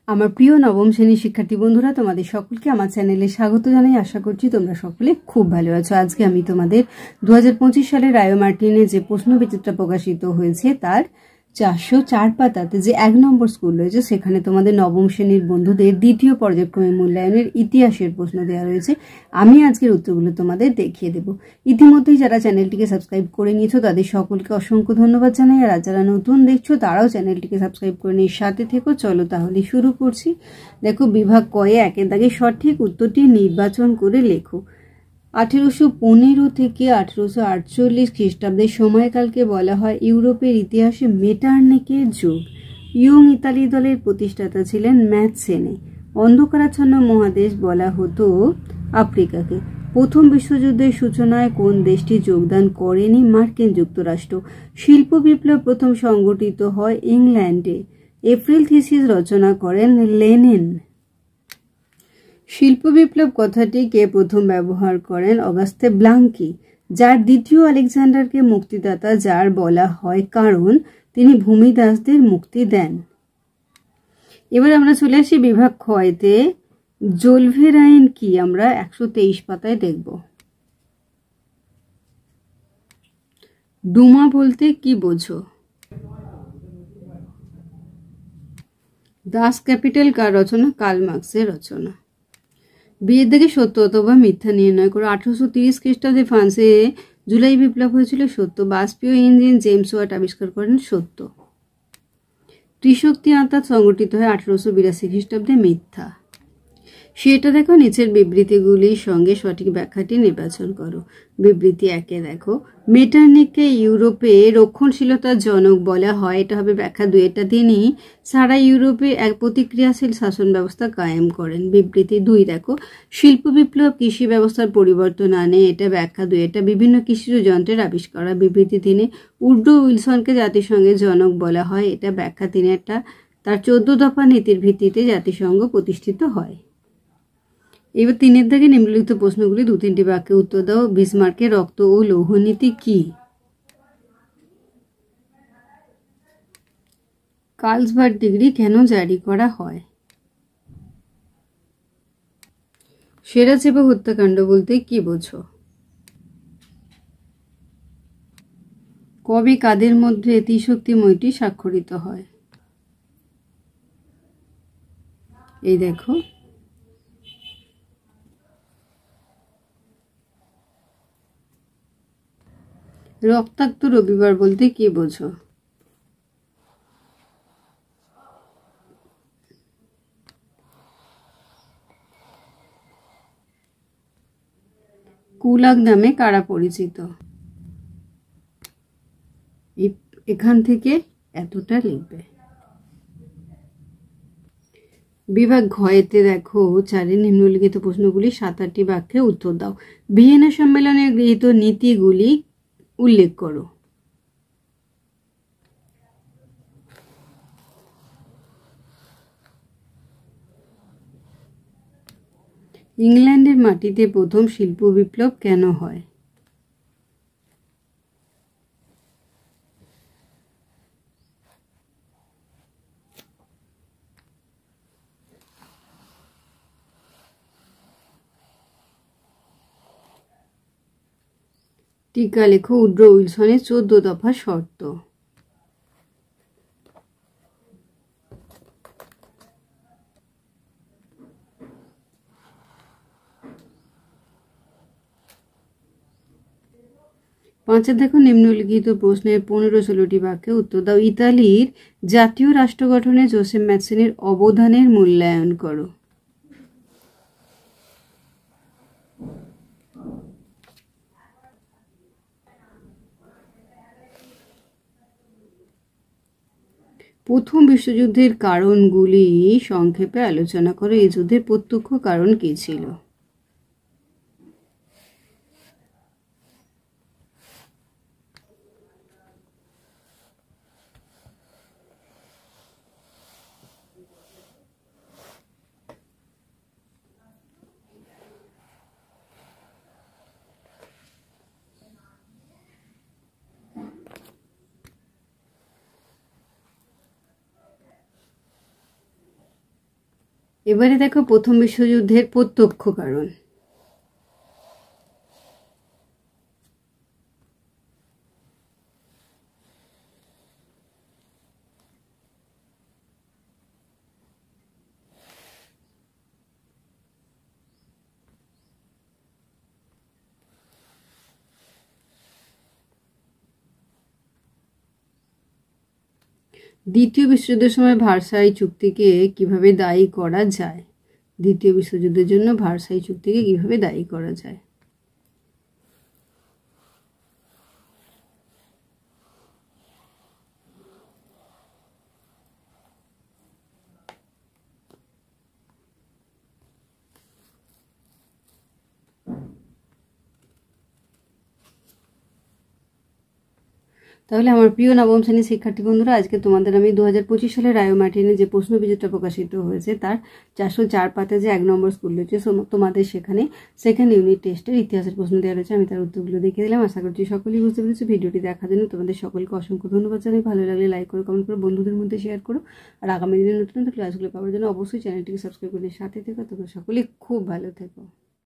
আমার প্রিয় নবম শ্রেণীর শিক্ষার্থী বন্ধুরা, তোমাদের সকলকে আমার চ্যানেলে স্বাগত জানাই। আশা করছি তোমরা সকলে খুব ভালো আছো। আজকে আমি তোমাদের 2025 সালের রায় মার্টিনে যে প্রশ্নবিচিত্রা প্রকাশিত হয়েছে তার 404 পাতাতে যে 1 নম্বর স্কুল রয়েছে সেখানে তোমাদের নবম শ্রেণীর বন্ধুদের দ্বিতীয় পর্যায়ক্রমে মূল্যায়নের ইতিহাসের প্রশ্ন দেওয়া রয়েছে। আমি আজকের উত্তরগুলো তোমাদের দেখিয়ে দেব। ইতিমধ্যেই যারা চ্যানেলটিকে সাবস্ক্রাইব করে নিয়েছো তাদের সকলকে অসংখ্য ধন্যবাদ জানাই। আর যারা নতুন দেখছো তারাও চ্যানেলটিকে সাবস্ক্রাইব করে নিয়ে সাথে থেকো। চলো তাহলে শুরু করছি। দেখো, বিভাগ কয়ে একের দাগে সঠিক উত্তরটি নির্বাচন করে লেখো। 1815 থেকে 1848 খ্রিস্টাব্দের সময়কালকে বলা হয় ইউরোপের ইতিহাসে মেটার্নিকের যুগ। ইয়ং ইতালি দলের প্রতিষ্ঠাতা ছিলেন ম্যাথসেনে। অন্ধকারাচ্ছন্ন মহাদেশ বলা হতো আফ্রিকাকে। প্রথম বিশ্বযুদ্ধের সূচনায় কোন দেশটি যোগদান করেনি? মার্কিন যুক্তরাষ্ট্র। শিল্প বিপ্লব প্রথম সংগঠিত হয় ইংল্যান্ডে। এপ্রিল থিসিস রচনা করেন লেনিন। শিল্প বিপ্লব কথাটি কে প্রথম ব্যবহার করেন? অগাস্তে ব্লাঙ্কি। যার দ্বিতীয় আলেকজান্ডারকে মুক্তিদাতা যার বলা হয় কারণ তিনি ভূমিদাসদের মুক্তি দেন। এবার আমরা চলে আসি বিভাগ ক্ষয়তে। জোলভেরাইন কি? আমরা 123 পাতায় দেখব। ডুমা বলতে কি বোঝো? দাস ক্যাপিটাল কার রচনা? কার্ল মার্কসের রচনা। বিয়ের দিকে সত্য অথবা মিথ্যা নির্ণয় করো। 1830 খ্রিস্টাব্দে ফ্রান্সে জুলাই বিপ্লব হয়েছিল। সত্য। বাষ্পীয় ইঞ্জিন জেমস ওয়াট আবিষ্কার করেন। সত্য। ত্রিশক্তি আত্মা সংগঠিত হয় 1882 খ্রিস্টাব্দে। মিথ্যা। সেটা দেখো, নিচের বিবৃতিগুলির সঙ্গে সঠিক ব্যাখ্যাটি নির্বাচন করো। বিবৃতি 1 দেখো, মেটার্নিককে ইউরোপে রক্ষণশীলতার জনক বলা হয়। এটা হবে ব্যাখ্যা 2। এটা তিনি সারা ইউরোপে এক প্রতিক্রিয়াশীল শাসন ব্যবস্থা কায়েম করেন। বিবৃতি 2 দেখো, শিল্প বিপ্লব কৃষি ব্যবস্থার পরিবর্তন আনে। এটা ব্যাখ্যা 2। এটা বিভিন্ন কৃষিজ যন্ত্রের আবিষ্কার। বিবৃতি 3, উড্রো উইলসনকে জাতিসংঘের জনক বলা হয়। এটা ব্যাখ্যা 3। এটা তার 14 দফা নীতির ভিত্তিতে জাতিসংঘ প্রতিষ্ঠিত হয়। এবার 3 দাগে নিম্নলিখিত প্রশ্নগুলি 2-3টি বাক্যে উত্তর দাও। বিসমার্কের রক্ত ও লৌহ নীতি কি? কার্লসবার্গ ডিগ্রি কেন জারি করা হয়? সেরাজেভো হত্যাকাণ্ড বলতে কি বোঝো? কবে কাদের মধ্যে ত্রিশক্তিময়টি স্বাক্ষরিত হয়? এই দেখো, রক্তাক্ত রবিবার বলতে কি বোঝো? কুলাগ নামে কারা পরিচিত? এখান থেকে এতটা লিখবে। বিভাগ ঘয়েতে দেখো, 4 নিম্নলিখিত প্রশ্নগুলি 7-8টি বাক্যে উত্তর দাও। ভিয়েনা সম্মেলনে গৃহীত নীতিগুলি উল্লেখ করো। ইংল্যান্ডের মাটিতে প্রথম শিল্প বিপ্লব কেন হয়? টিকা লেখো। উড্রো উইলসনের 14 দফা শর্ত। পাঁচে দেখো, নিম্নলিখিত প্রশ্নের 15-16টি বাক্যে উত্তর দাও। ইতালির জাতীয় রাষ্ট্র গঠনে জোসেফ ম্যাথসনের অবদানের মূল্যায়ন করো। প্রথম বিশ্বযুদ্ধের কারণগুলি সংক্ষেপে আলোচনা করো। এই যুদ্ধের প্রত্যক্ষ কারণ কী ছিল? এবারে দেখো প্রথম বিশ্বযুদ্ধের প্রত্যক্ষ কারণ। দ্বিতীয় বিশ্বযুদ্ধের সময় ভার্সাই চুক্তিকে কিভাবে দায়ী করা যায়? দ্বিতীয় বিশ্বযুদ্ধের জন্য ভার্সাই চুক্তিকে কিভাবে দায়ী করা যায়? তাহলে আমার প্রিয় নবম শ্রেণীর শিক্ষার্থী বন্ধুরা, আজকে তোমাদের আমি 2025 সালের রায়ো মার্টিনে যে প্রশ্নবিচিত্রা প্রকাশিত হয়েছে তার 404 পাতে যে 1 নম্বর স্কুল রয়েছে, তোমাদের সেখানে সেকেন্ড ইউনিট টেস্টের ইতিহাসের প্রশ্ন দেওয়া রয়েছে। আমি তার উত্তরগুলো দেখিয়ে দিলাম। আশা করছি সকলেই বুঝতে পেরেছি। ভিডিওটি দেখার জন্য তোমাদের সকলকে অসংখ্য ধন্যবাদ জানাই। ভালো লাগলে লাইক করো, কমেন্ট করো, বন্ধুদের মধ্যে শেয়ার করো। আর আগামী দিনে নতুন নতুন ক্লাসগুলো পাওয়ার জন্য অবশ্যই চ্যানেলটিকে সাবস্ক্রাইব করে সাথে থেকো। তোমরা সকলেই খুব ভালো থেকো।